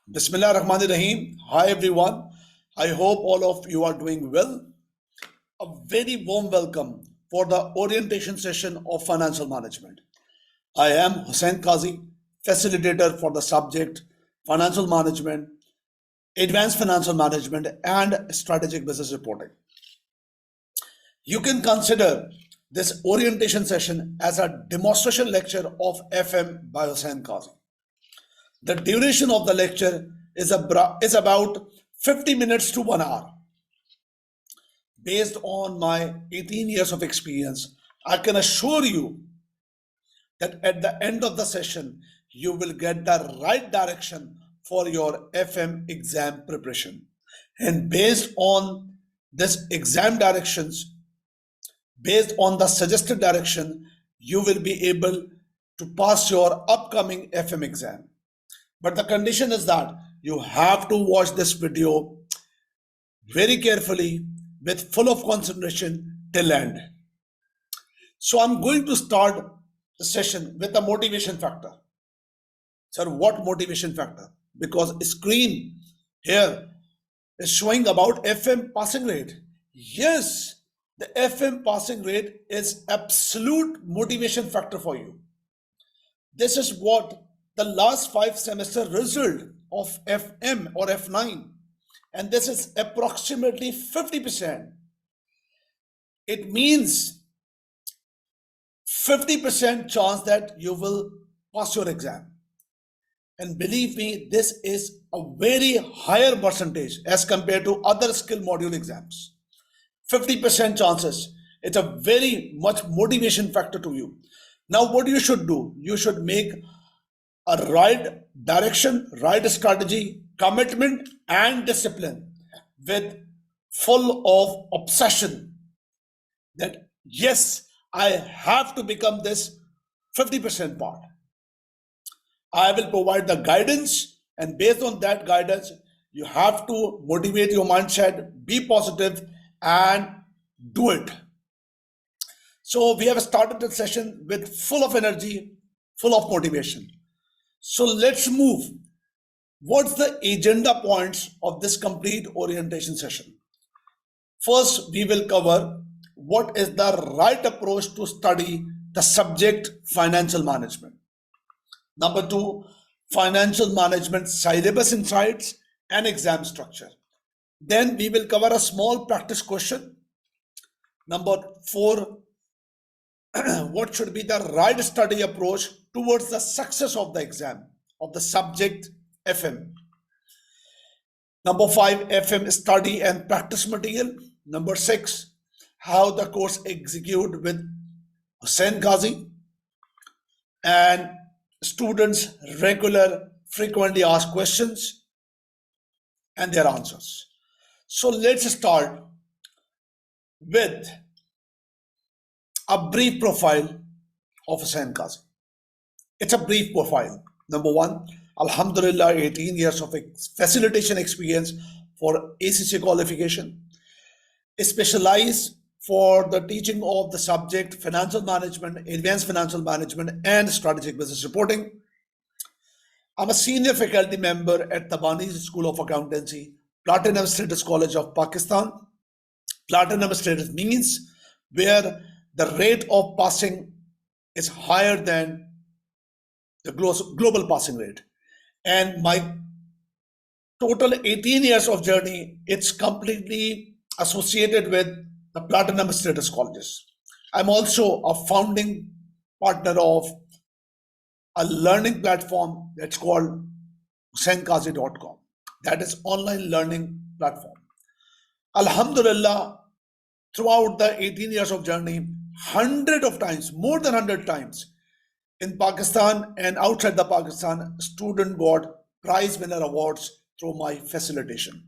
Bismillah Rahman Rahim. Hi everyone. I hope all of you are doing well. A very warm welcome for the orientation session of financial management. I am Hussain Qazi, facilitator for the subject financial management, advanced financial management, and strategic business reporting. You can consider this orientation session as a demonstration lecture of FM by Hussain Qazi. The duration of the lecture is about 50 minutes to 1 hour. Based on my 18 years of experience, I can assure you that at the end of the session, you will get the right direction for your FM exam preparation. And based on this exam directions, based on the suggested direction, you will be able to pass your upcoming FM exam. But the condition is that you have to watch this video very carefully with full of concentration till end. So I'm going to start the session with the motivation factor. Sir, what motivation factor? Because screen here is showing about FM passing rate. Yes, the FM passing rate is absolute motivation factor for you. This is what the last 5 semester result of FM or F9, and this is approximately 50%. It means 50% chance that you will pass your exam. And believe me, this is a very higher percentage as compared to other skill module exams. 50% chances. It's a very much motivation factor to you. Now, what you should do? You should make a right direction, right strategy, commitment, and discipline with full of obsession that yes, I have to become this 50% part. I will provide the guidance, and based on that guidance, you have to motivate your mindset, be positive, and do it. So we have started the session with full of energy, full of motivation. So let's move. What's the agenda points of this complete orientation session? First, we will cover what is the right approach to study the subject financial management. Number 2, financial management syllabus insights and exam structure. Then we will cover a small practice question. Number 4, what should be the right study approach towards the success of the exam of the subject FM. Number 5, FM study and practice material. Number 6, how the course execute with Hussain Qazi and students regular frequently asked questions and their answers. So let's start with a brief profile of Hussain Qazi. It's a brief profile. Number 1, Alhamdulillah, 18 years of facilitation experience for ACCA qualification. Specialized for the teaching of the subject financial management, advanced financial management, and strategic business reporting. I'm a senior faculty member at Tabani School of Accountancy, Platinum Status College of Pakistan. Platinum status means where the rate of passing is higher than the global passing rate. And my total 18 years of journey, it's completely associated with the Platinum status colleges. I'm also a founding partner of a learning platform that's called HusseinQazi.com. That is online learning platform. Alhamdulillah, throughout the 18 years of journey, hundred of times, more than 100 times, in Pakistan and outside the Pakistan, student got prize winner awards through my facilitation.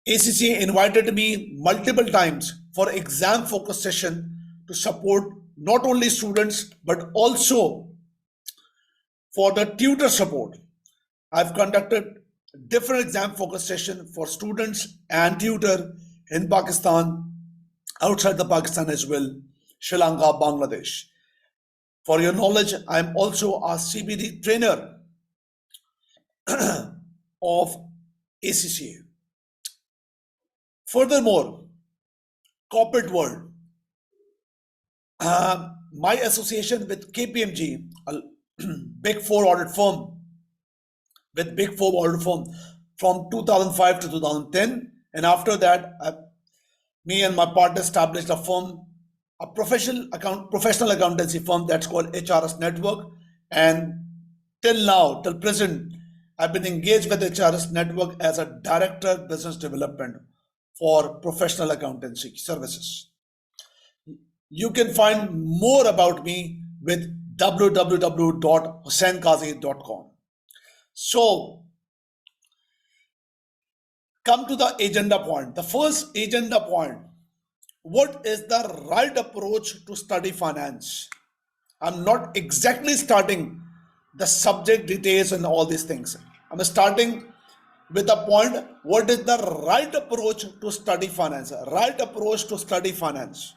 ACCA invited me multiple times for exam focus session to support not only students but also for the tutor support. I've conducted different exam focus session for students and tutor in Pakistan, outside the Pakistan as well, Sri Lanka, Bangladesh. For your knowledge, I am also a CBD trainer of ACCA. Furthermore, corporate world, my association with KPMG, a big four audit firm, from 2005 to 2010, and after that, me and my partner established a firm, a professional accountancy firm that's called HRS Network, and till now, till present, I've been engaged with HRS Network as a director business development for professional accountancy services. You can find more about me with www.hussainkhazi.com. So, come to the agenda point. The first agenda point: what is the right approach to study finance? I'm not exactly starting the subject details and all these things. I'm starting with the point: what is the right approach to study finance? Right approach to study finance.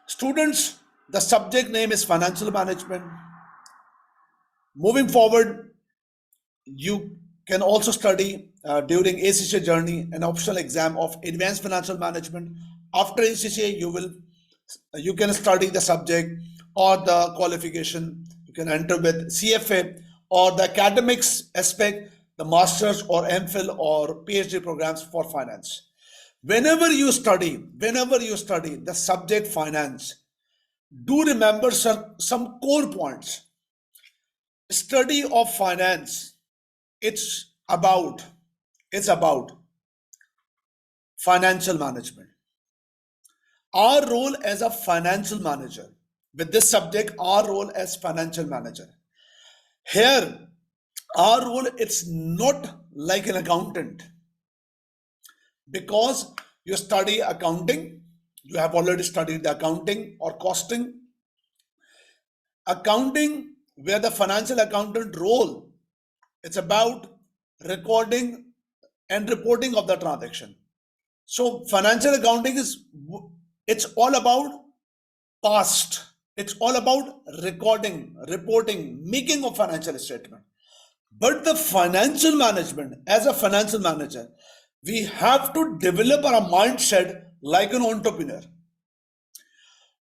Students, the subject name is financial management. Moving forward, you can also study during ACCA journey an optional exam of advanced financial management. After ACCA, you can study the subject or the qualification. You can enter with CFA or the academics aspect, the master's or MPhil or PhD programs for finance. Whenever you study the subject finance, do remember some core points. Study of finance, it's about financial management. Our role as a financial manager, with this subject, our role as financial manager. Here, our role, it's not like an accountant. Because you study accounting, you have already studied the accounting or costing. Accounting, where the financial accountant role, it's about recording and reporting of the transaction. So financial accounting it's all about past. It's all about recording, reporting, making of financial statement. But the financial management, as a financial manager, we have to develop our mindset like an entrepreneur.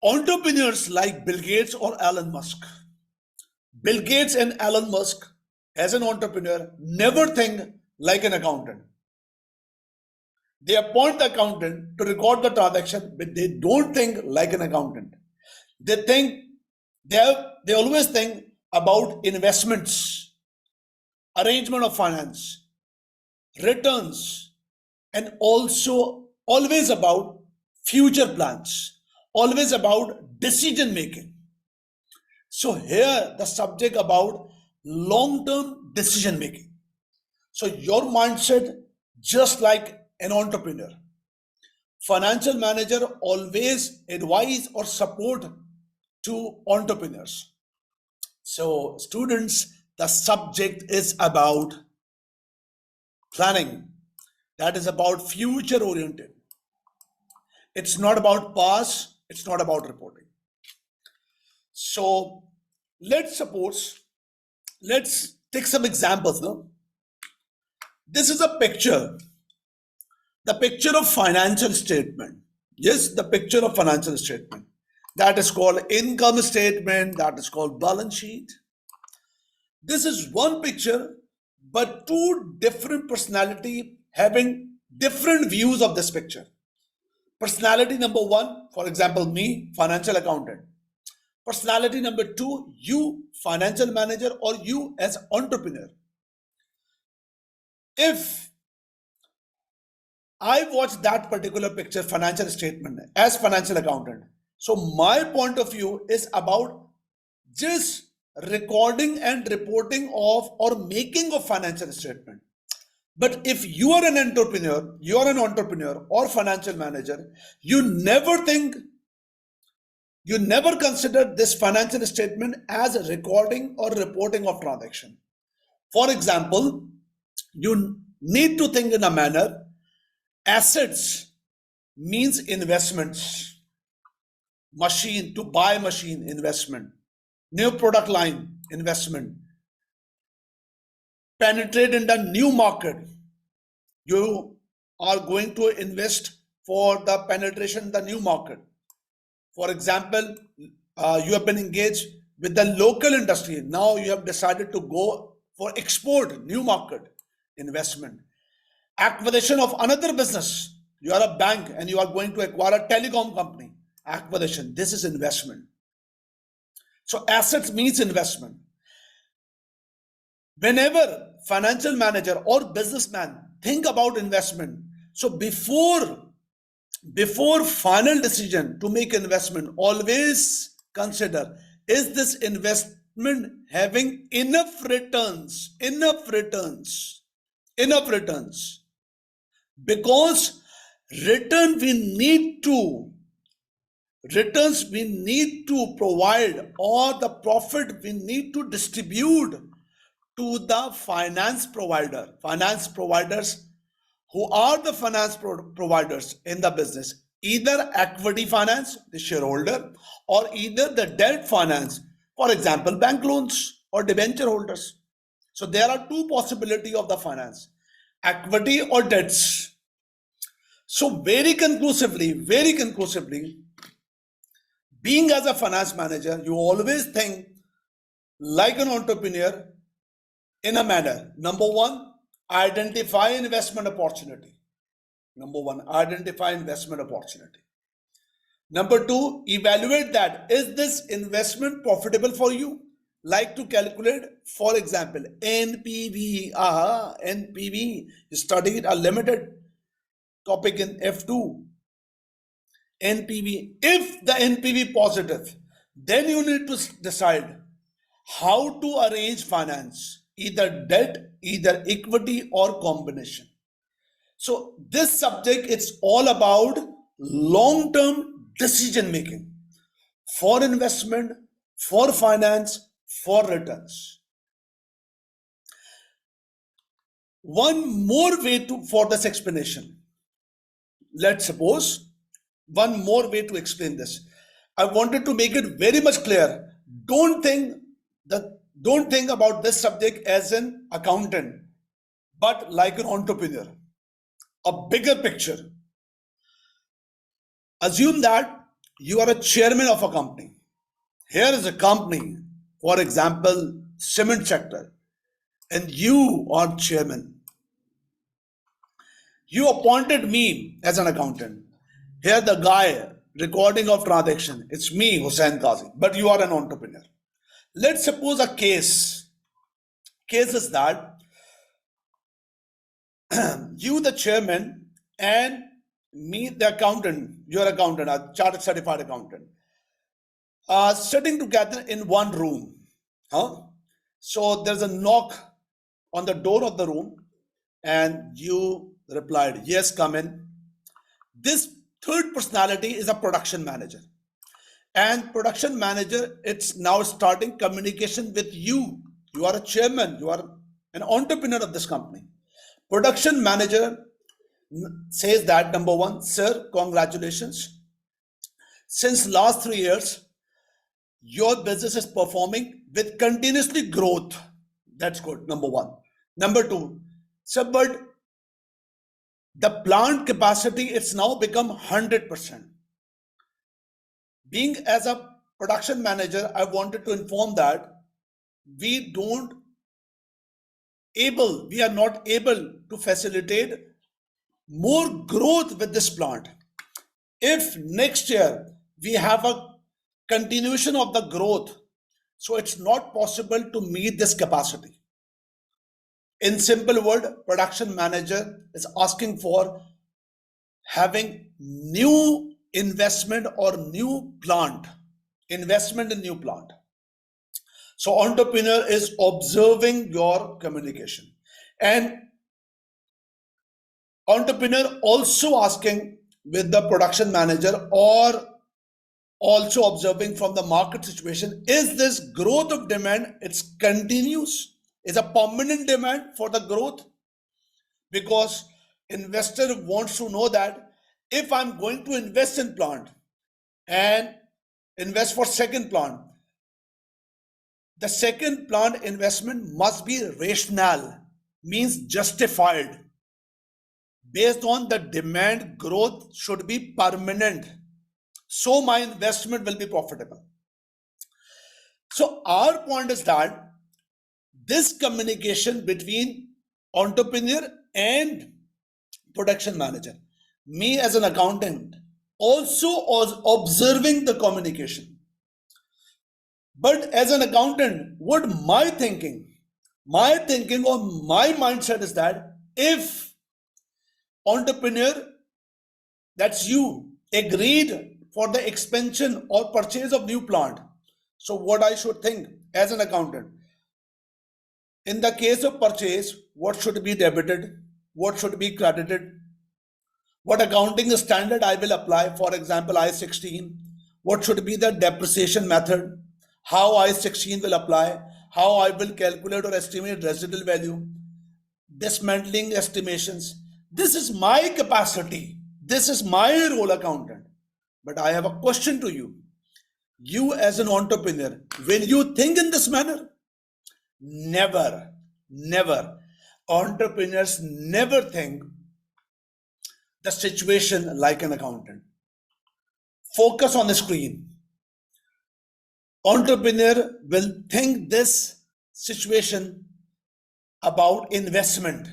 Entrepreneurs like Bill Gates or Elon Musk. Bill Gates and Elon Musk, as an entrepreneur, never think like an accountant. They appoint the accountant to record the transaction, but they don't think like an accountant. They always think about investments, arrangement of finance, returns, and also always about future plans, always about decision making. So here the subject about long-term decision making. So your mindset, just like an entrepreneur. Financial manager always advise or support to entrepreneurs. So students, the subject is about planning. That is about future oriented. It's not about past, it's not about reporting. So let's take some examples now. This is a picture. The picture of financial statement. Yes, the picture of financial statement. That is called income statement, that is called balance sheet. This is one picture, but two different personality having different views of this picture. Personality number one, for example, me, financial accountant. Personality number two, you, financial manager, or you as entrepreneur. If I watch that particular picture, financial statement, as financial accountant, so my point of view is about just recording and reporting of or making of financial statement. But if you are an entrepreneur or financial manager, you never consider this financial statement as a recording or reporting of transaction. For example, you need to think in a manner: assets means investments, machine, to buy machine, investment, new product line, investment, penetrate in the new market. You are going to invest for the penetration in the new market. For example, you have been engaged with the local industry. Now you have decided to go for export, new market, investment. Acquisition of another business. You are a bank and you are going to acquire a telecom company. Acquisition. This is investment. So assets means investment. Whenever financial manager or businessman think about investment, so before final decision to make investment, always consider, is this investment having enough returns? Because returns we need to provide, or the profit we need to distribute to the finance providers. Who are the finance providers in the business? Either equity finance, the shareholder, or either the debt finance, for example, bank loans or debenture holders. So there are two possibilities of the finance, equity or debts. So very conclusively, being as a finance manager, you always think like an entrepreneur in a manner. Number one, identify investment opportunity. Number two, evaluate that. Is this investment profitable for you? Like to calculate, for example, NPV. NPV. You studied a limited topic in F2. NPV. If the NPV positive, then you need to decide how to arrange finance, either debt, either equity, or combination. So this subject, it's all about long-term decision making for investment, for finance, for returns. One more way for this explanation. Let's suppose one more way to explain this. I wanted to make it very much clear. Don't think about this subject as an accountant, but like an entrepreneur. A bigger picture. Assume that you are a chairman of a company. Here is a company, for example, cement sector, and you are chairman. You appointed me as an accountant. Here the guy recording of transaction, it's me, Hussain Qazi, but you are an entrepreneur. Let's suppose a case is that you, the chairman, and me, the accountant, your accountant, a chartered certified accountant, are sitting together in one room. So there's a knock on the door of the room, and you replied, yes, come in. This third personality is a production manager. And production manager, it's now starting communication with you. You are a chairman, you are an entrepreneur of this company. Production manager says that, number one, sir, congratulations. Since last 3 years, your business is performing with continuously growth. That's good, number one. Number two, sir, but the plant capacity, it's now become 100%. Being as a production manager, I wanted to inform that we are not able to facilitate more growth with this plant. If next year we have a continuation of the growth, so it's not possible to meet this capacity. In simple word, production manager is asking for having new investment or new plant, investment in new plant. So entrepreneur is observing your communication, and entrepreneur also asking with the production manager or also observing from the market situation, is this growth of demand, it's continuous, is a permanent demand for the growth? Because investor wants to know that if I'm going to invest in plant and invest for second plant, the second plant investment must be rational. means justified. Based on the demand, growth should be permanent. So my investment will be profitable. So our point is that this communication between entrepreneur and production manager, me as an accountant, also was observing the communication. But as an accountant, what my thinking or my mindset is that if entrepreneur, that's you, agreed for the expansion or purchase of new plant, so what I should think as an accountant? In the case of purchase, what should be debited? What should be credited? What accounting standard I will apply? For example, I-16. What should be the depreciation method? How I-16 will apply? How I will calculate or estimate residual value? Dismantling estimations. This is my capacity. This is my role, accountant. But I have a question to you. You as an entrepreneur, will you think in this manner? Never, never. Entrepreneurs never think the situation like an accountant. Focus on the screen. Entrepreneur will think this situation about investment.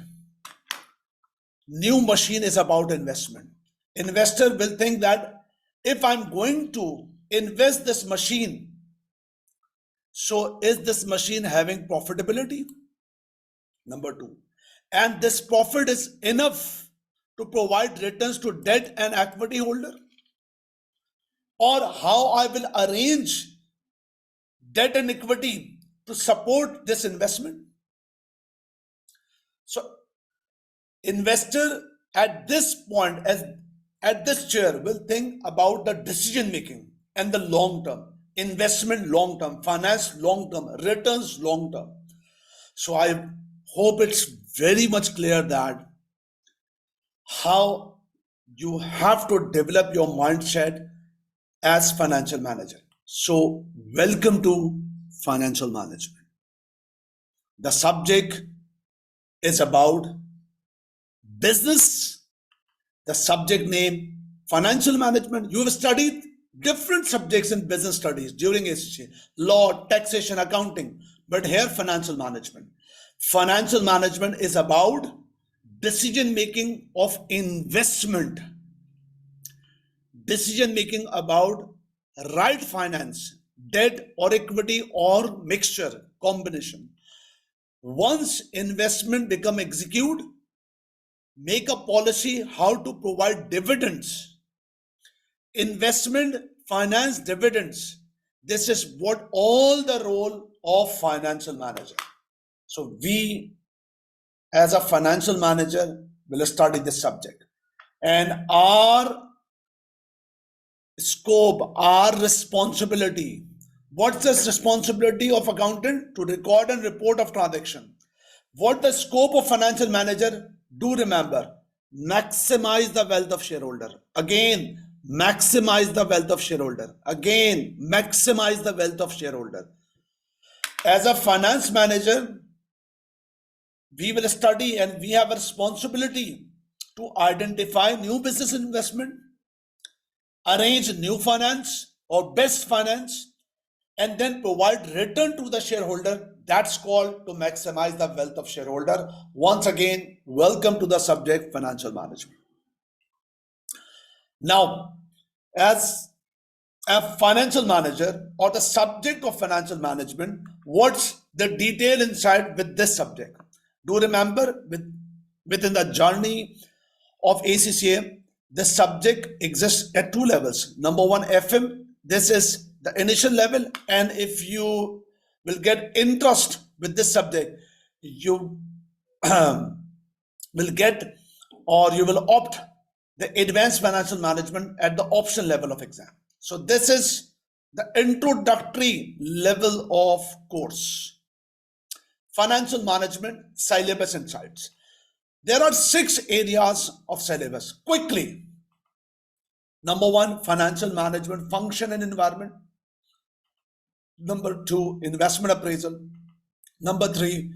New machine is about investment. Investor will think that if I'm going to invest this machine, so is this machine having profitability? Number two. And this profit is enough to provide returns to debt and equity holder? Or how I will arrange debt and equity to support this investment? So investor at this point, at this chair, will think about the decision making and the long term, investment long term, finance long term, returns long term. So I hope it's very much clear that how you have to develop your mindset as financial manager. So welcome to financial management. The subject is about business. The subject name, financial management. You have studied different subjects in business studies during ACCA, law, taxation, accounting, but here financial management. Financial management is about decision making of investment, decision making about right finance, debt or equity or mixture, combination. Once investment become execute, make a policy how to provide dividends. Investment, finance, dividends. This is what all the role of financial manager. So we as a financial manager will study this subject. And our scope, our responsibility. What's the responsibility of accountant? To record and report of transaction. What the scope of financial manager? Do remember, maximize the wealth of shareholder. Again, maximize the wealth of shareholder. Again, maximize the wealth of shareholder. As a finance manager, we will study and we have a responsibility to identify new business investment, arrange new finance or best finance, and then provide return to the shareholder. That's called to maximize the wealth of shareholder. Once again, welcome to the subject financial management. Now, as a financial manager or the subject of financial management, what's the detail inside with this subject? Do remember within the journey of ACCA, the subject exists at two levels. Number one, FM. This is the initial level, and if you will get interest with this subject, you will get or you will opt the advanced financial management at the option level of exam. So this is the introductory level of course. Financial management syllabus insights. There are 6 areas of syllabus. Quickly. Number 1, financial management function and environment. Number 2, investment appraisal. Number 3,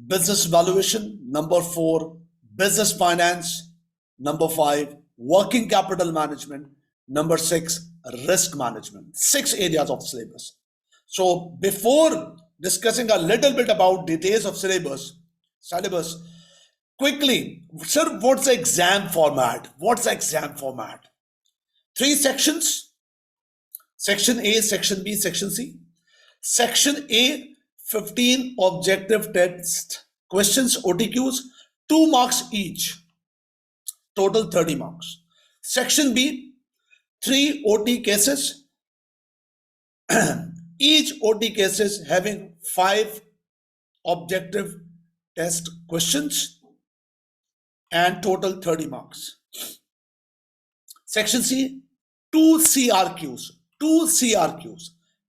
business valuation. Number 4, business finance. Number 5, working capital management. Number 6, risk management. 6 areas of syllabus. So before discussing a little bit about details of syllabus, quickly, sir, what's the exam format? 3 sections: Section A, Section B, Section C. Section A, 15 objective test questions, OTQs, 2 marks each, total 30 marks. Section B, 3 OT cases, each OT cases having 5 objective test questions and total 30 marks. Section C, 2 CRQs,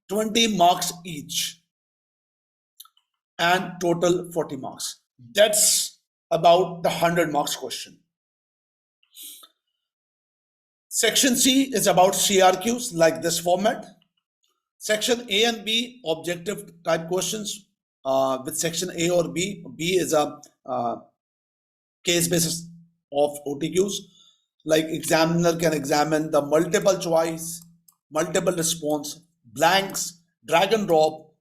20 marks each and total 40 marks. That's about the 100 marks question. Section C is about CRQs like this format. Section A and B, objective type questions with section A or B. B is a case basis of OTQs. Like examiner can examine the multiple choice, multiple response, blanks, drag and drop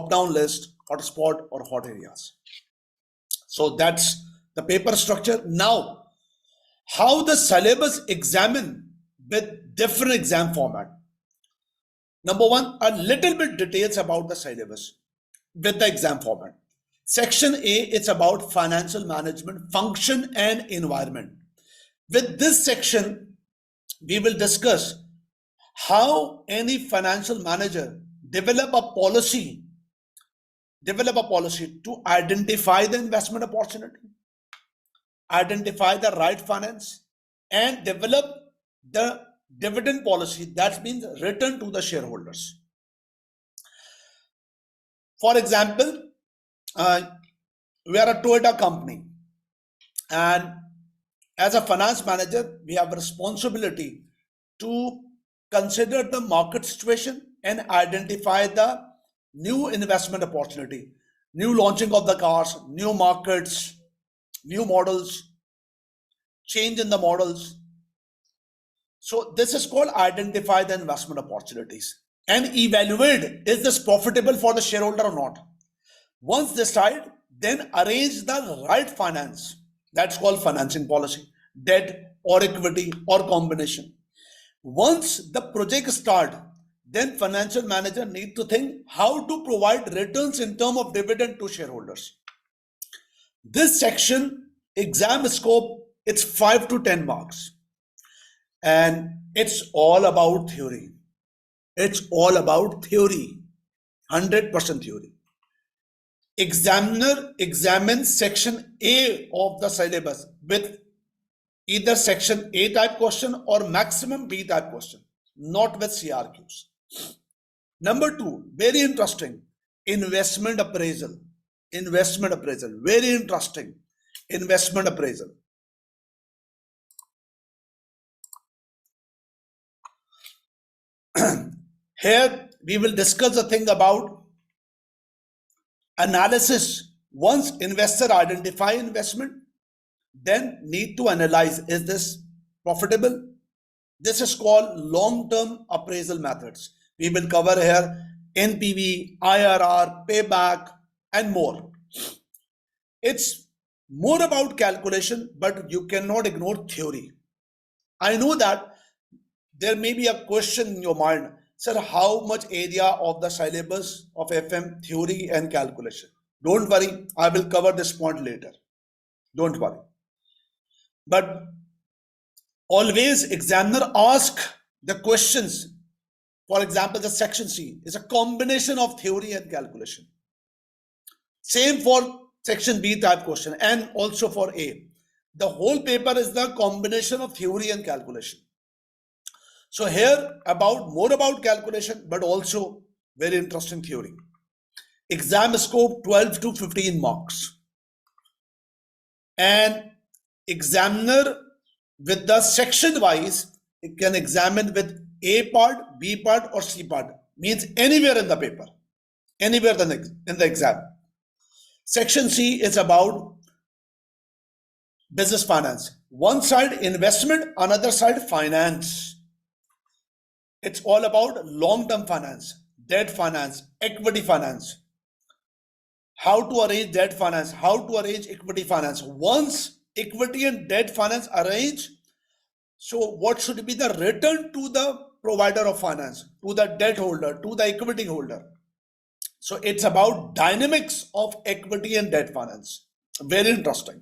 down list, hotspot or hot areas. So that's the paper structure. Now, how the syllabus examine with different exam format. Number 1, a little bit details about the syllabus with the exam format. Section A, it's about financial management, function and environment. With this section, we will discuss how any financial manager develop a policy to identify the investment opportunity, identify the right finance, and develop the dividend policy, that means return to the shareholders. For example, we are a Toyota company, and as a finance manager, we have a responsibility to consider the market situation and identify the new investment opportunity, new launching of the cars, new markets, new models, change in the models. So this is called identify the investment opportunities and evaluate, is this profitable for the shareholder or not. Once decide, then arrange the right finance. That's called financing policy, debt or equity or combination. Once the project start, then financial manager need to think how to provide returns in terms of dividend to shareholders. This section, exam scope, it's 5 to 10 marks. And it's all about theory. It's all about theory, 100% theory. Examiner examines section A of the syllabus with either section A type question or maximum B type question, not with CRQs. Number 2, very interesting, investment appraisal. Very interesting, investment appraisal. Here we will discuss the thing about analysis. Once investor identify investment, then need to analyze, is this profitable? This is called long-term appraisal methods. We will cover here NPV, IRR, payback, and more. It's more about calculation, but you cannot ignore theory. I know that there may be a question in your mind, sir, how much area of the syllabus of FM theory and calculation? Don't worry, I will cover this point later. Don't worry. But always examiner ask the questions. For example, the section C is a combination of theory and calculation. Same for section B type question and also for A. The whole paper is the combination of theory and calculation. So here more about calculation, but also very interesting theory. Exam scope 12 to 15 marks. And examiner with the section wise, it can examine with A part, B part or C part. Means anywhere in the paper, anywhere in the exam. Section C is about business finance. One side investment, another side finance. It's all about long-term finance, debt finance, equity finance. How to arrange debt finance, how to arrange equity finance. Once equity and debt finance arrange, so what should be the return to the provider of finance, to the debt holder, to the equity holder? So it's about dynamics of equity and debt finance. Very interesting.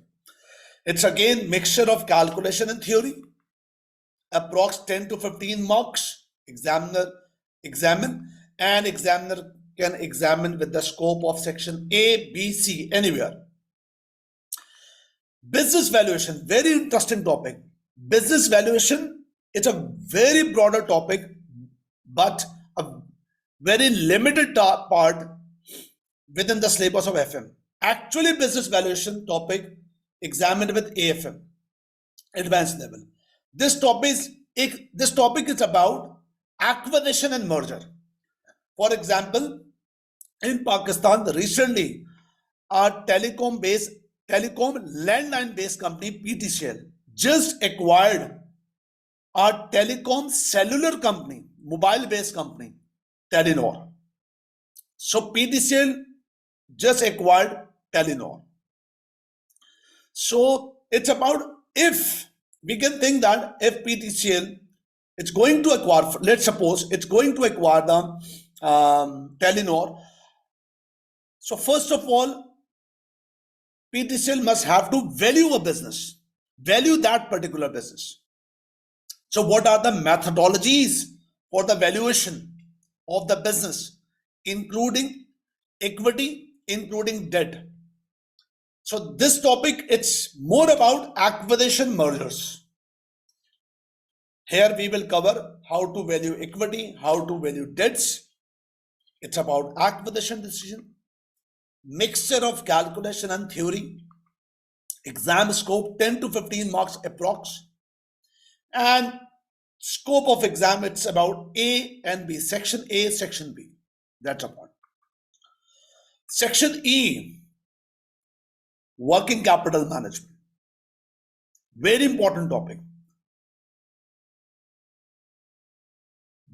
It's again mixture of calculation and theory. Approx 10 to 15 marks. Examiner can examine with the scope of section A, B, C, anywhere. Business valuation, very interesting topic. Business valuation, it's a very broader topic, but a very limited part within the syllabus of FM. Actually, business valuation topic examined with AFM, advanced level. This topic is about acquisition and merger. For example, in Pakistan, recently, a telecom landline based company PTCL just acquired a telecom cellular company, mobile based company, Telenor. So PTCL just acquired Telenor. So it's about, if we can think that if PTCL it's going to acquire, let's suppose it's going to acquire the Telenor. So first of all, PTCL must have to value a business, value that particular business. So what are the methodologies for the valuation of the business, including equity, including debt? So this topic, it's more about acquisition mergers. Here we will cover how to value equity, how to value debts. It's about acquisition decision, mixture of calculation and theory, exam scope 10 to 15 marks approx, and scope of exam, it's about A and B, section A, section B. That's a point. Section E, working capital management. Very important topic.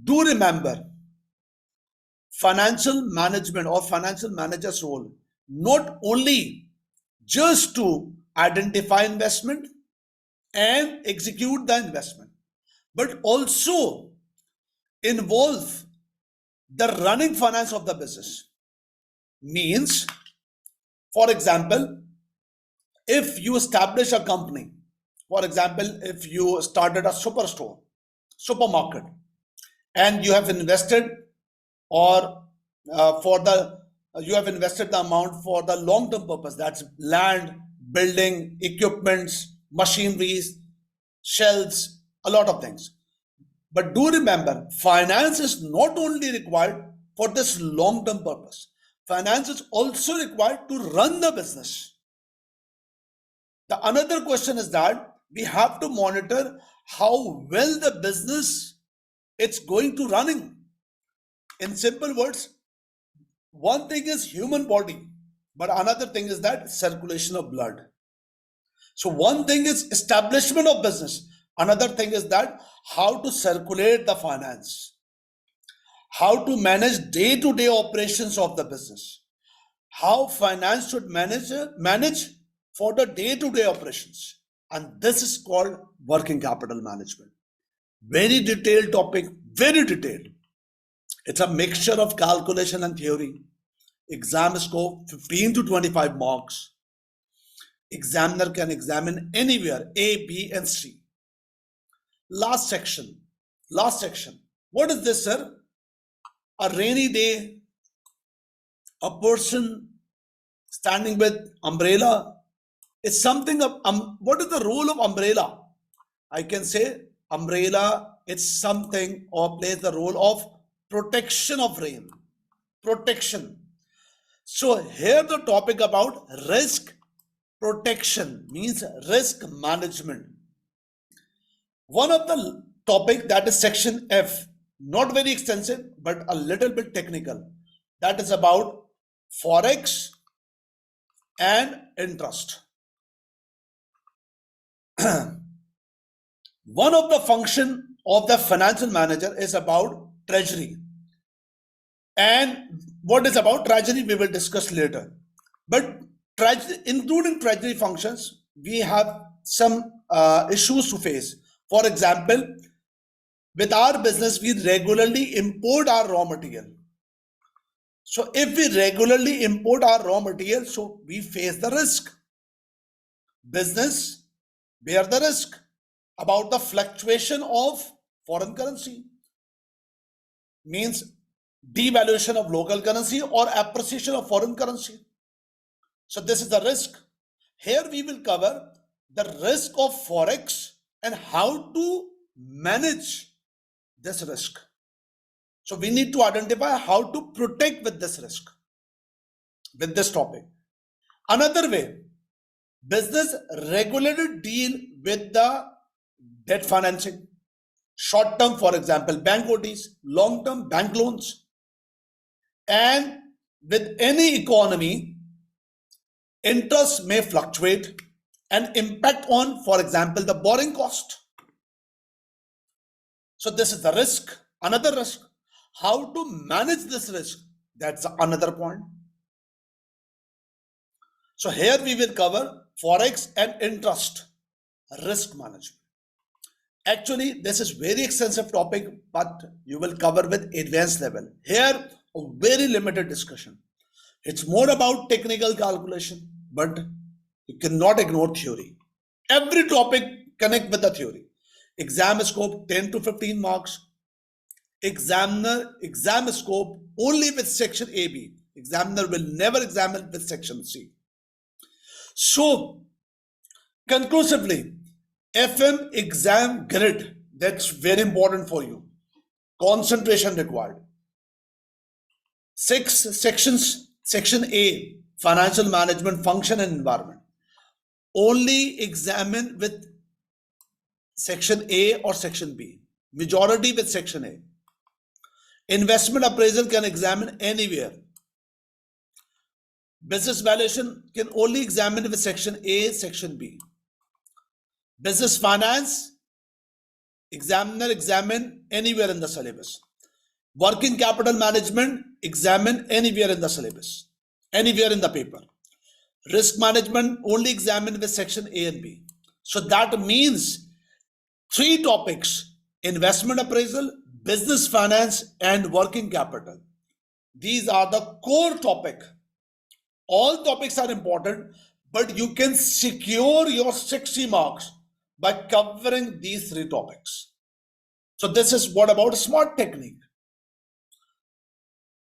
Do remember, financial management or financial manager's role, not only just to identify investment and execute the investment, but also involve the running finance of the business. Means, for example, if you establish a company, for example, if you started a superstore, supermarket, and you have invested you have invested the amount for the long-term purpose, that's land, building, equipments, machineries, shelves, a lot of things. But do remember, finance is not only required for this long-term purpose. Finance is also required to run the business. The another question is that we have to monitor how well the business it's going to running. In simple words, one thing is human body, but another thing is that circulation of blood. So one thing is establishment of business. Another thing is that how to circulate the finance, how to manage day-to-day operations of the business, how finance should manage for the day-to-day operations. And this is called working capital management. Very detailed topic, very detailed. It's a mixture of calculation and theory. Exam scope 15 to 25 marks. Examiner can examine anywhere A, B, and C. Last section. What is this, sir? A rainy day, a person standing with umbrella. It's something of, what is the role of umbrella? I can say umbrella, it's something or plays the role of protection of rain. Protection. So here the topic about risk protection means risk management. One of the topic that is section F, not very extensive, but a little bit technical. That is about Forex and interest. One of the function of the financial manager is about treasury. And what is about treasury, we will discuss later. But including treasury functions, we have some issues to face. For example, with our business, we regularly import our raw material. So if we regularly import our raw material, so we face the risk. Business bear the risk about the fluctuation of foreign currency. Means devaluation of local currency or appreciation of foreign currency. So this is the risk. Here we will cover the risk of forex and how to manage this risk. So we need to identify how to protect with this risk, with this topic. Another way, business regularly deal with the debt financing. Short term, for example, bank OTs, long term bank loans. And with any economy, interest may fluctuate and impact on, for example, the borrowing cost. So this is the risk. Another risk. How to manage this risk? That's another point. So here we will cover forex and interest risk management. Actually, this is very extensive topic, but you will cover with advanced level. Here, a very limited discussion. It's more about technical calculation, but you cannot ignore theory. Every topic connect with the theory. Exam scope 10 to 15 marks. Exam scope only with section AB. Examiner will never examine with section C. So, conclusively, FM exam grid, that's very important for you. Concentration required. 6 sections. Section A, financial management, function and environment. Only examine with section A or section B. Majority with section A. Investment appraisal can examine anywhere. Business valuation can only examine with section A, section B. Business finance, examiner examine anywhere in the syllabus. Working capital management, examine anywhere in the syllabus, anywhere in the paper. Risk management only examine with section A and B. So that means 3 topics: investment appraisal, business finance, and working capital. These are the core topic. All topics are important, but you can secure your 60 marks by covering these 3 topics. So this is what about smart technique.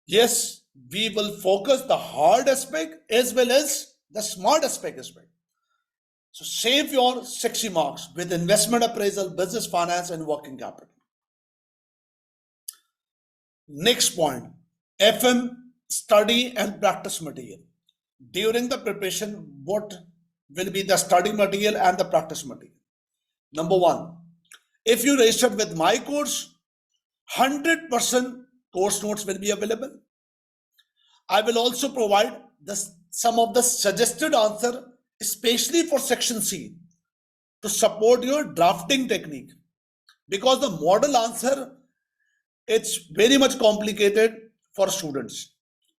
Yes, we will focus the hard aspect as well as the smart aspect as well. So save your 60 marks with investment appraisal, business finance, and working capital. Next point, FM study and practice material. During the preparation, what will be the study material and the practice material? Number 1, if you register with my course, 100% course notes will be available. I will also provide some of the suggested answer, especially for section C, to support your drafting technique. Because the model answer, it's very much complicated for students.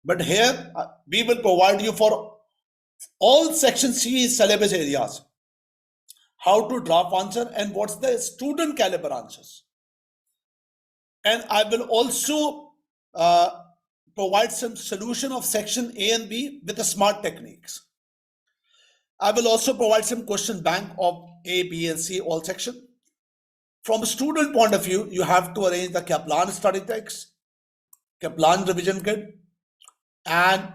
But here we will provide you for all section C syllabus areas how to draft answer and what's the student caliber answers. And I will also provide some solution of section A and B with the smart techniques. I will also provide some question bank of A, B, and C, all section. From a student point of view, you have to arrange the Kaplan study text, Kaplan revision kit, and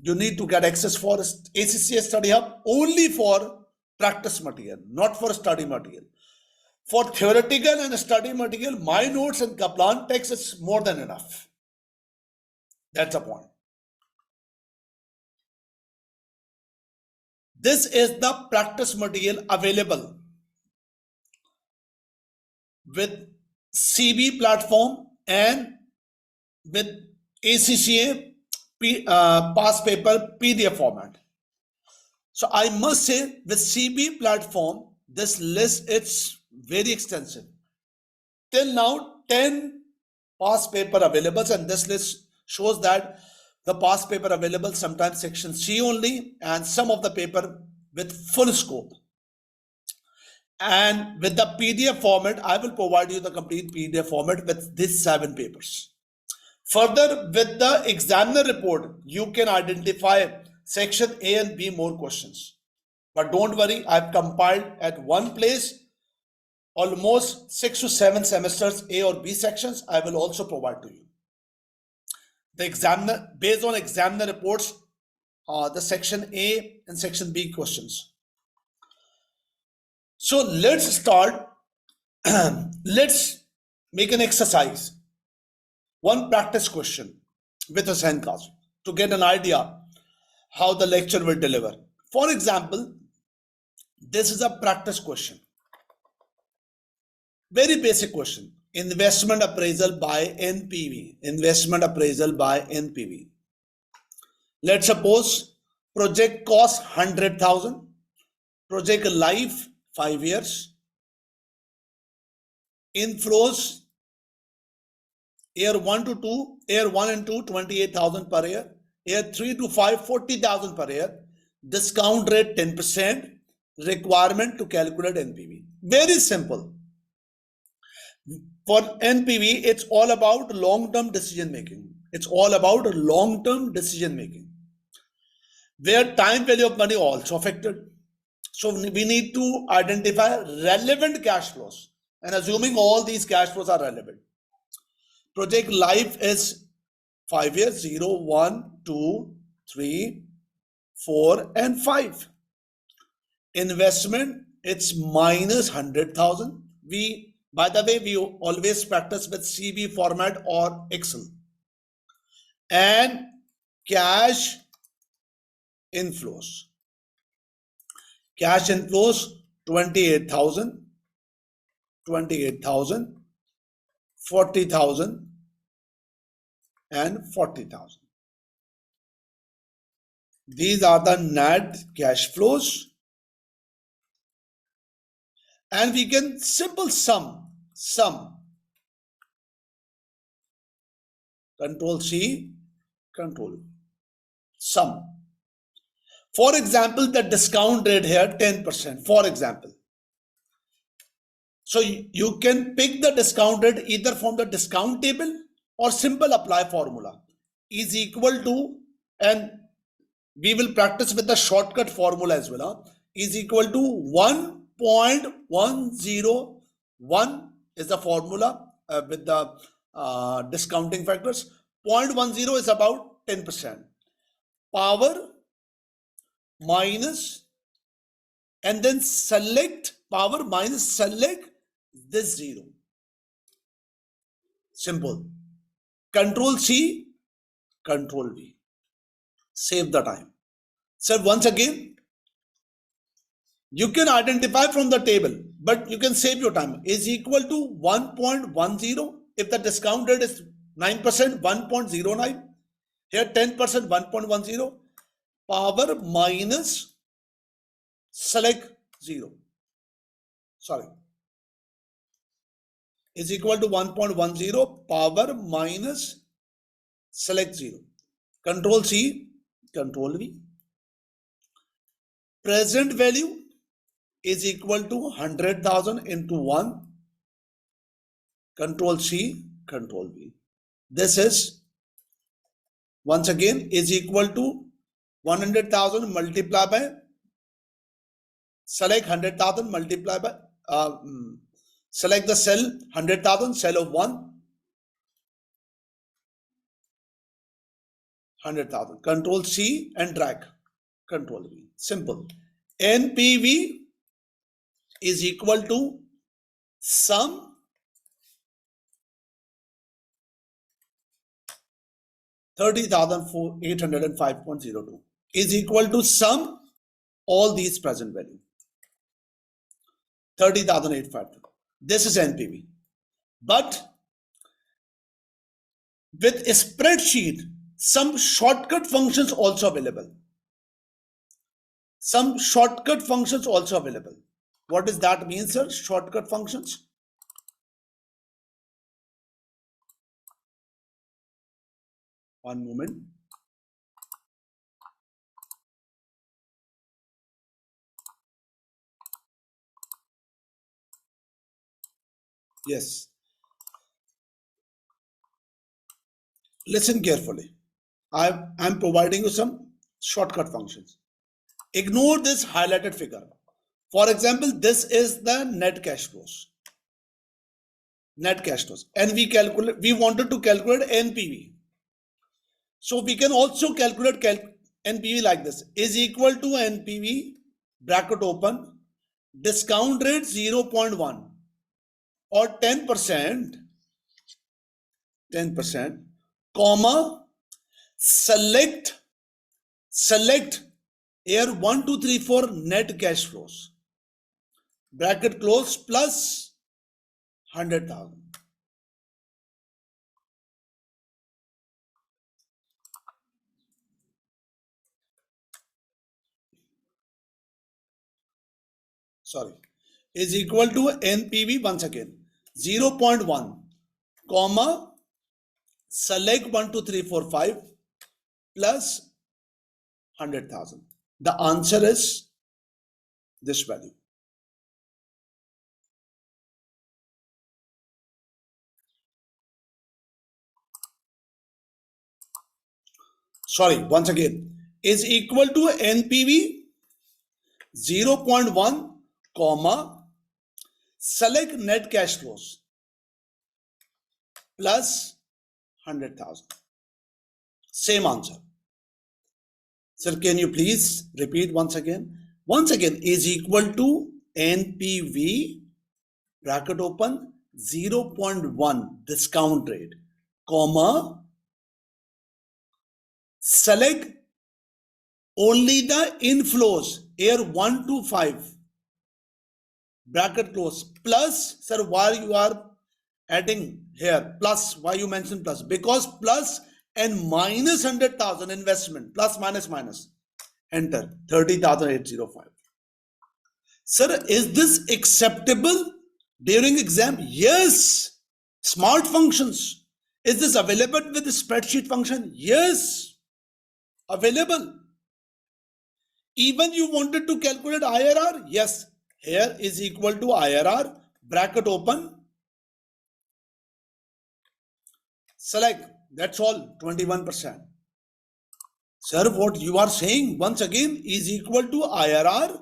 you need to get access for ACCA Study Hub only for practice material, not for study material. For theoretical and study material, my notes and Kaplan text is more than enough. That's the point. This is the practice material available with CB platform and with ACCA past paper PDF format. So I must say with CB platform, this list it's very extensive. Till now, 10 past paper available, and this list shows that the past paper available sometimes section C only, and some of the paper with full scope. And with the PDF format, I will provide you the complete PDF format with these 7 papers. Further, with the examiner report, you can identify section A and B more questions. But don't worry, I've compiled at one place almost 6 to 7 semesters A or B sections. I will also provide to you. The examiner, based on examiner reports, the section A and section B questions. So let's start. Let's make an exercise. One practice question with Hussain Qazi to get an idea how the lecture will deliver. For example, this is a practice question. Very basic question. Investment appraisal by NPV. Investment appraisal by NPV. Let's suppose project cost 100,000. Project life 5 years. Inflows year 1 to 2, year 1 and 2, 28,000 per year. Year 3 to 5, 40,000 per year. Discount rate 10%. Requirement to calculate NPV. Very simple. For NPV, it's all about long-term decision making. It's all about long-term decision making, where time value of money also affected. So we need to identify relevant cash flows, and assuming all these cash flows are relevant. Project life is 5 years, 0, 1, 2, 3, 4, and 5. Investment, it's minus 100,000. By the way, we always practice with CV format or Excel. And cash inflows. Cash inflows 28,000, 28,000, 40,000, and 40,000. These are the net cash flows. And we can simple sum. Control C, Control V. Sum. For example, the discount rate here 10%, for example. So you can pick the discount rate either from the discount table or simple apply formula is equal to, and we will practice with the shortcut formula as well, is equal to 1.101 is the formula with the discounting factors. 0.10 is about 10%. Power minus, and then select power minus select this 0. Simple. Control C, Control V. Save the time. So once again, you can identify from the table, but you can save your time. Is equal to 1.10. If the discount rate is 9%, 1.09. Here 10%, 1.10. Power minus select 0. Sorry. Is equal to 1.10. Power minus select 0. Control C, Control V. Present value is equal to 100,000 into 1. Control C, Control V. This is once again is equal to 100,000 multiplied by select 100,000 multiplied by select the cell 100,000, cell of 1, 100,000. Control C and drag. Control V. Simple. NPV is equal to sum $30,805.02 is equal to sum all these present value 30,805. This is NPV. But with a spreadsheet, some shortcut functions also available. Some shortcut functions also available. What does that mean, sir? Shortcut functions. One moment. Yes. Listen carefully. I'm providing you some shortcut functions. Ignore this highlighted figure. For example, this is the net cash flows. Net cash flows. And we wanted to calculate NPV. So we can also calculate NPV like this. Is equal to NPV, bracket open, discount rate 0.1 or 10%, comma, select year 1, 2, 3, 4 net cash flows, bracket close, plus 100,000. Sorry, is equal to NPV once again 0.1, comma, select 1, 2, 3, 4, 5 plus 100,000. The answer is this value. Sorry, once again, is equal to NPV 0.1, comma, select net cash flows plus 100,000. Same answer. Sir, can you please repeat once again? Once again, is equal to NPV, bracket open, 0.1 discount rate, comma, select only the inflows, year 1 to 5, bracket close, plus, sir, why you are adding here, plus, why you mention plus? Because plus and minus 100,000 investment, plus minus, enter 30,805. Sir, is this acceptable during exam? Yes. Smart functions. Is this available with the spreadsheet function? Yes. Available. Even you wanted to calculate IRR? Yes. Here is equal to IRR, bracket open, select, that's all, 21%. Sir, what you are saying once again is equal to IRR,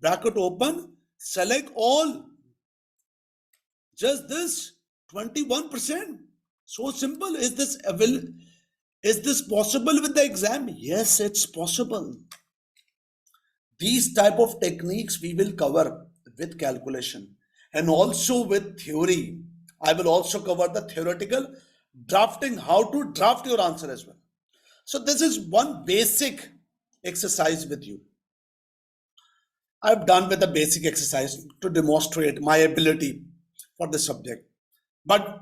bracket open, select all. Just this 21%. So simple. Is this possible with the exam? Yes, it's possible. These type of techniques we will cover with calculation and also with theory. I will also cover the theoretical drafting, how to draft your answer as well. So this is one basic exercise with you. I've done with the basic exercise to demonstrate my ability for the subject, but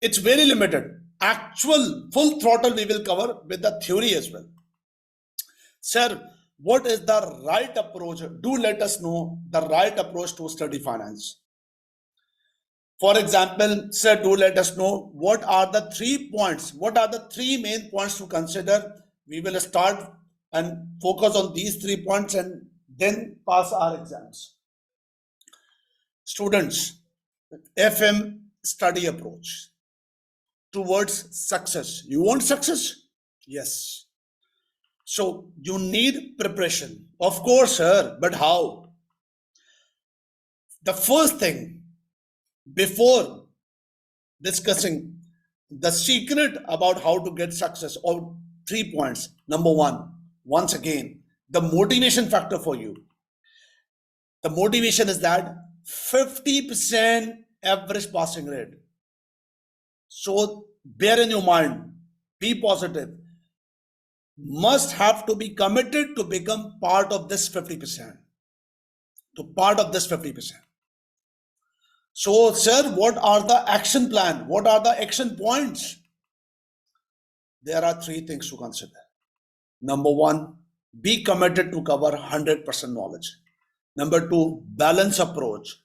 it's very limited. Actual full throttle we will cover with the theory as well. Sir, what is the right approach? Do let us know the right approach to study finance. For example, sir, do let us know what are the 3 points, what are the 3 main points to consider. We will start and focus on these 3 points and then pass our exams. Students, FM study approach towards success. You want success? Yes. So you need preparation. Of course, sir, but how? The first thing, before discussing the secret about how to get success, or 3 points. Number 1, once again, the motivation factor for you. The motivation is that 50% average passing rate. So bear in your mind, be positive. Must have to be committed to become part of this 50%. So, sir, what are the action plan? What are the action points? There are 3 things to consider. Number 1, Be committed to cover 100% knowledge. Number two, balance approach.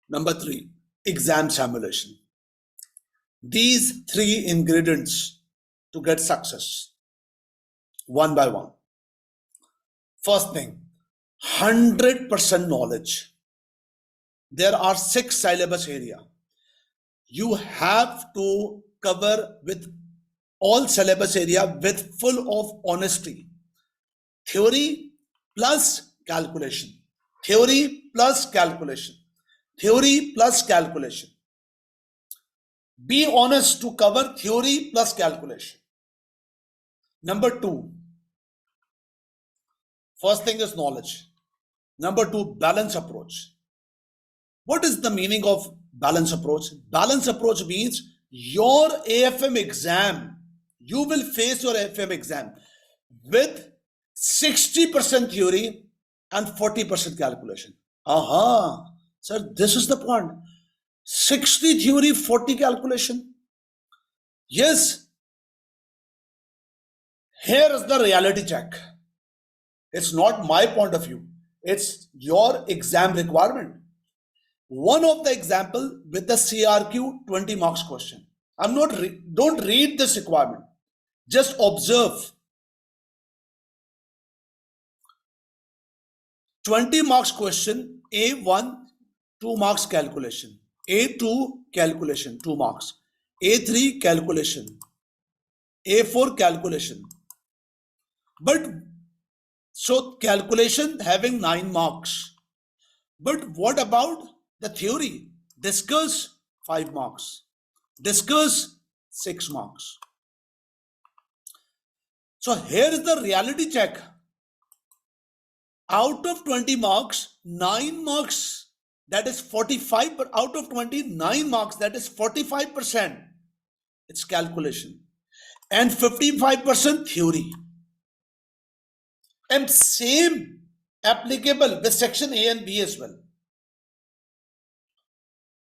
Number three, exam simulation. These three ingredients to get success, one by one. First thing, 100% knowledge. There are 6 syllabus area. You have to cover with all syllabus area with full of honesty. Theory plus calculation. Theory plus calculation. Theory plus calculation. Be honest to cover theory plus calculation. Number two, first thing is knowledge. Number two, balance approach. What is the meaning of balance approach? Balance approach means your AFM exam, you will face your AFM exam with 60% theory and 40% calculation. Aha, sir, this is the point. 60 theory, 40 calculation. Yes, here is the reality check. It's not my point of view. It's your exam requirement. One of the example with the CRQ 20 marks question. Don't read this requirement. Just observe. 20 marks question, A1, 2 marks calculation. A2 calculation, 2 marks. A3 calculation. A4 calculation. But so calculation having 9 marks. But what about the theory? Discuss 5 marks. Discuss 6 marks. So here is the reality check. Out of 20 marks, 9 marks, that is 45, but out of 29 marks, that is 45%. It's calculation. And 55% theory. And same applicable with section A and B as well.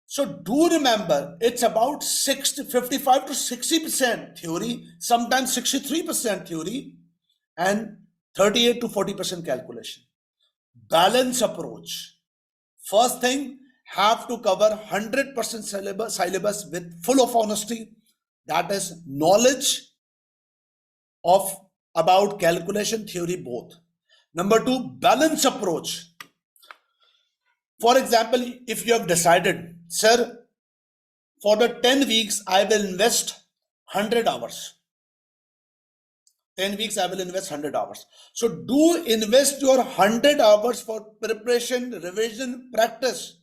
So do remember, it's about 55 to 60% theory, sometimes 63% theory, and 38 to 40% calculation. Balance approach. First thing, have to cover 100% syllabus with full of honesty. That is knowledge of about calculation, theory, both. Number two, balance approach. For example, if you have decided, sir, for the 10 weeks, I will invest 100 hours. 10 weeks, I will invest 100 hours. So do invest your 100 hours for preparation, revision, practice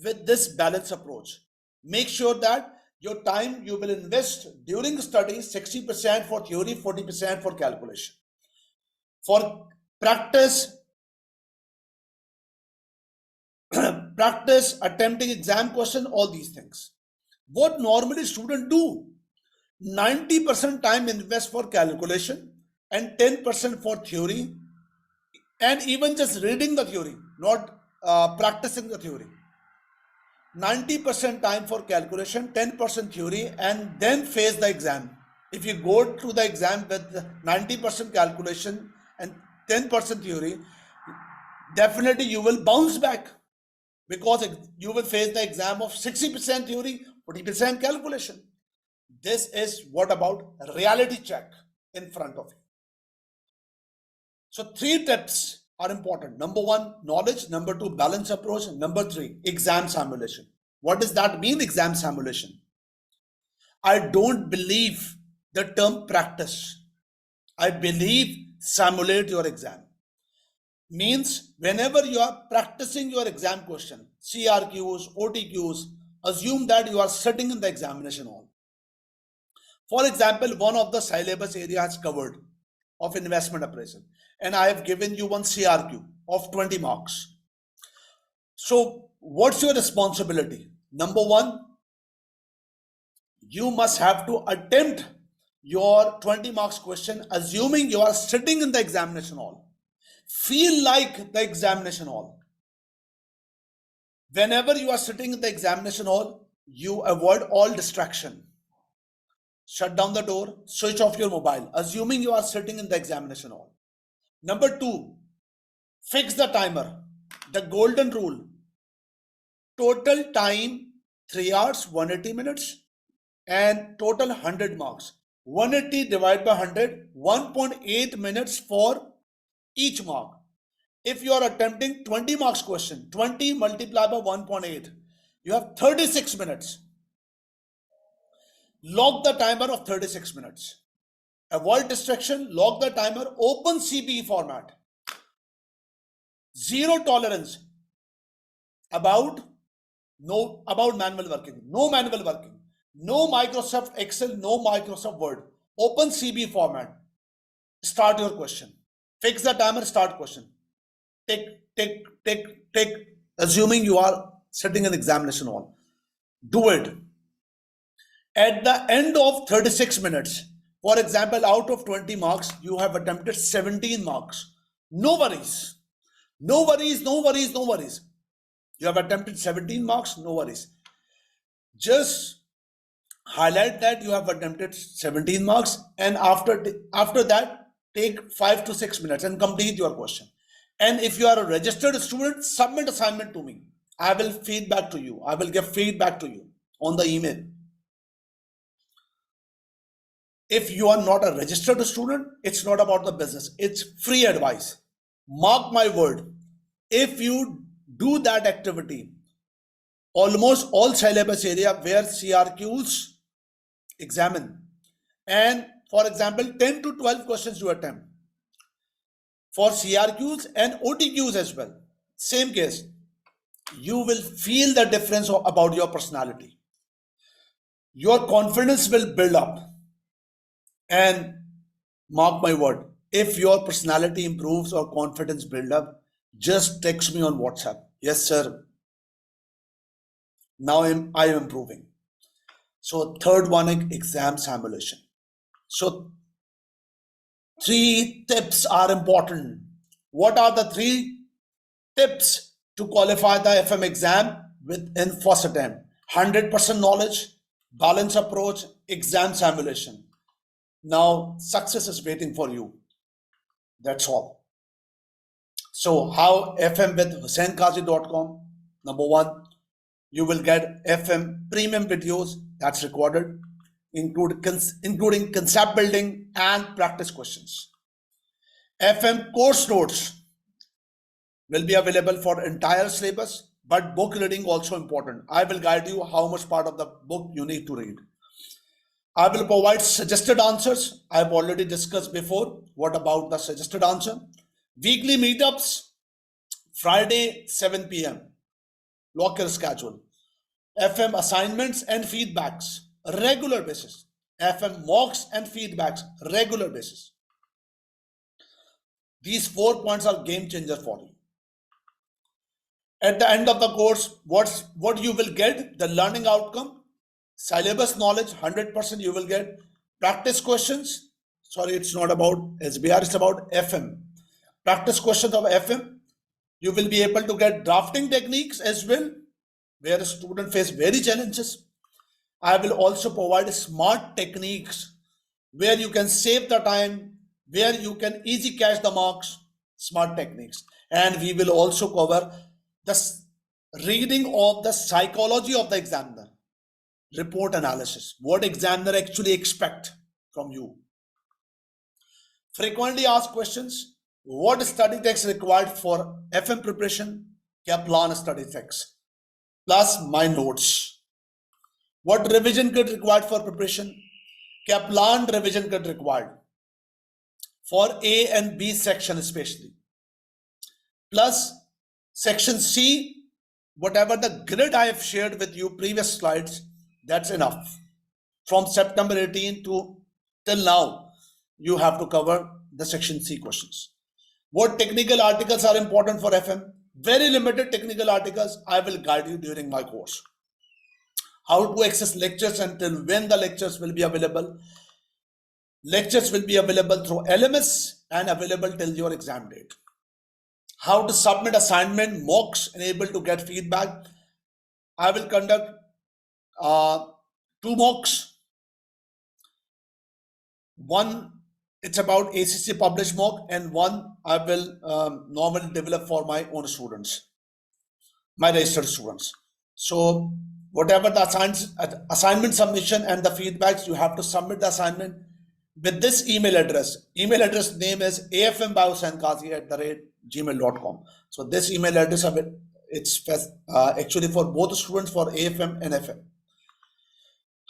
with this balance approach. Make sure that your time you will invest during study, 60% for theory, 40% for calculation. For practice, attempting exam question, all these things. What normally students do? 90% time invest for calculation and 10% for theory, and even just reading the theory, not practicing the theory. 90% time for calculation, 10% theory, and then face the exam. If you go to the exam with 90% calculation and 10% theory, definitely you will bounce back, because you will face the exam of 60% theory, 40% calculation. This is what about reality check in front of you. So 3 tips are important. Number 1, knowledge. Number 2, balance approach. Number 3, exam simulation. What does that mean, exam simulation? I don't believe the term practice. I believe simulate your exam. Means whenever you are practicing your exam question, CRQs, OTQs, assume that you are sitting in the examination hall. For example, one of the syllabus area is covered of investment appraisal, and I have given you one CRQ of 20 marks. So what's your responsibility? Number 1, you must have to attempt your 20 marks question assuming you are sitting in the examination hall. Feel like the examination hall. Whenever you are sitting in the examination hall, you avoid all distraction. Shut down the door, switch off your mobile, assuming you are sitting in the examination hall. Number two, fix the timer. The golden rule. Total time 3 hours, 180 minutes, and total 100 marks. 180 divided by 100, 1.8 minutes for each mark. If you are attempting 20 marks question, 20 multiplied by 1.8, you have 36 minutes. Lock the timer of 36 minutes. Avoid distraction, lock the timer, open CBE format. Zero tolerance about manual working. No manual working. No Microsoft Excel, no Microsoft Word. Open CBE format. Start your question. Fix the timer, start question. Take, assuming you are sitting in examination hall. Do it. At the end of 36 minutes, for example, out of 20 marks, you have attempted 17 marks. No worries. No worries, no worries, no worries. You have attempted 17 marks, no worries. Just highlight that you have attempted 17 marks, and after that, take 5 to 6 minutes and complete your question. And if you are a registered student, submit assignment to me. I will feedback to you. I will give feedback to you on the email. If you are not a registered student, it's not about the business. It's free advice. Mark my word. If you do that activity, almost all syllabus area where CRQs examine, and for example, 10 to 12 questions you attempt for CRQs and OTQs as well. Same case, you will feel the difference about your personality. Your confidence will build up. And mark my word, if your personality improves or confidence build up, just text me on WhatsApp. Yes, sir. Now I am improving. So third one, exam simulation. So 3 tips are important. What are the 3 tips to qualify the FM exam within first attempt? 100% knowledge, balanced approach, exam simulation. Now success is waiting for you. That's all. So how FM with HussaiNQazi.com? Number 1, you will get FM premium videos that's recorded, including concept building and practice questions. FM course notes will be available for entire syllabus, but book reading also important. I will guide you how much part of the book you need to read. I will provide suggested answers. I have already discussed before. What about the suggested answer? Weekly meetups, Friday 7 p.m. Lock your schedule. FM assignments and feedbacks, regular basis. FM mocks and feedbacks, regular basis. These 4 points are game changer for you. At the end of the course, what you will get? The learning outcome, syllabus knowledge, 100% you will get. Practice questions. Sorry, it's not about SBR, it's about FM. Practice questions of FM. You will be able to get drafting techniques as well, where a student face very challenges. I will also provide smart techniques where you can save the time, where you can easy catch the marks, smart techniques. And we will also cover the reading of the psychology of the examiner, report analysis, what examiner actually expect from you. Frequently asked questions, what study text required for FM preparation, क्या plan study text, plus my notes. What revision kit required for preparation, क्या planned revision kit required for A and B section especially, plus section C, whatever the grid I have shared with you previous slides, that's enough. From September 18 to till now, you have to cover the section C questions. What technical articles are important for FM? Very limited technical articles. I will guide you during my course. How to access lectures and till when the lectures will be available. Lectures will be available through LMS and available till your exam date. How to submit assignment, mocks, and able to get feedback. I will conduct 2 mocks. One it's about ACCA published mock, and one I will normally develop for my own students, my registered students. So whatever the assignment submission and the feedbacks, you have to submit the assignment with this email address. Email address name is afm@gmail.com. So this email address, it's actually for both students, for AFM and FM.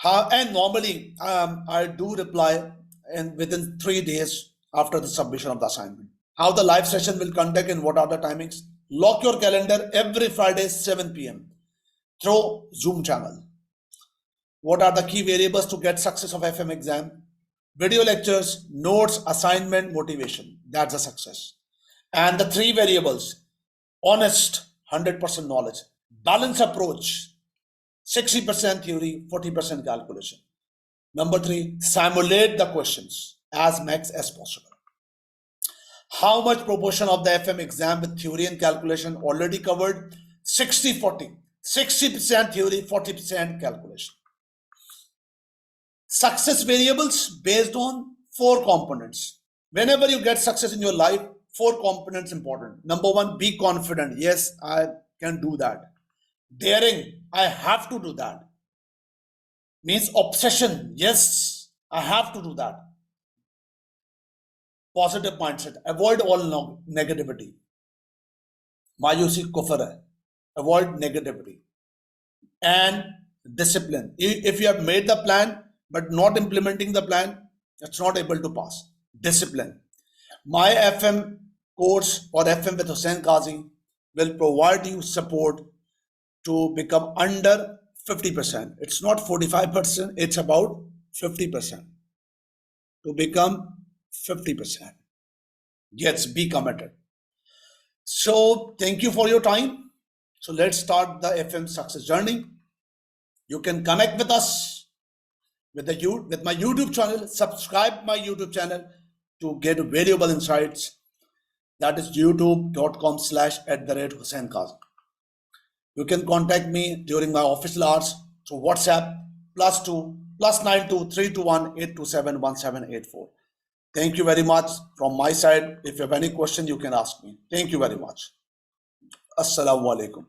And normally I do reply within 3 days after the submission of the assignment. How the live session will conduct and what are the timings? Lock your calendar every Friday 7 p.m. through Zoom channel. What are the key variables to get success of FM exam? Video lectures, notes, assignment, motivation. That's a success. And the 3 variables: honest, 100% knowledge; balanced approach, 60% theory, 40% calculation. Number 3, simulate the questions as max as possible. How much proportion of the FM exam with theory and calculation already covered? 60-40. 60% theory, 40% calculation. Success variables based on 4 components. Whenever you get success in your life, 4 components important. Number 1, be confident. Yes, I can do that. Daring, I have to do that. Means obsession. Yes, I have to do that. Positive mindset. Avoid all negativity. Mayusi kufr hai. Avoid negativity. And discipline. If you have made the plan but not implementing the plan, it's not able to pass. Discipline. My FM course or FM with Hussain Qazi will provide you support to become under 50%. It's not 45%, it's about 50%. To become 50%. Yes, be committed. So thank you for your time. So let's start the FM success journey. You can connect with us with my YouTube channel. Subscribe my YouTube channel to get valuable insights. That is youtube.com/@Hussain Qazi. You can contact me during my official hours through WhatsApp +2 +92 321 827 1784. Thank you very much from my side. If you have any question, you can ask me. Thank you very much. Assalamu alaikum.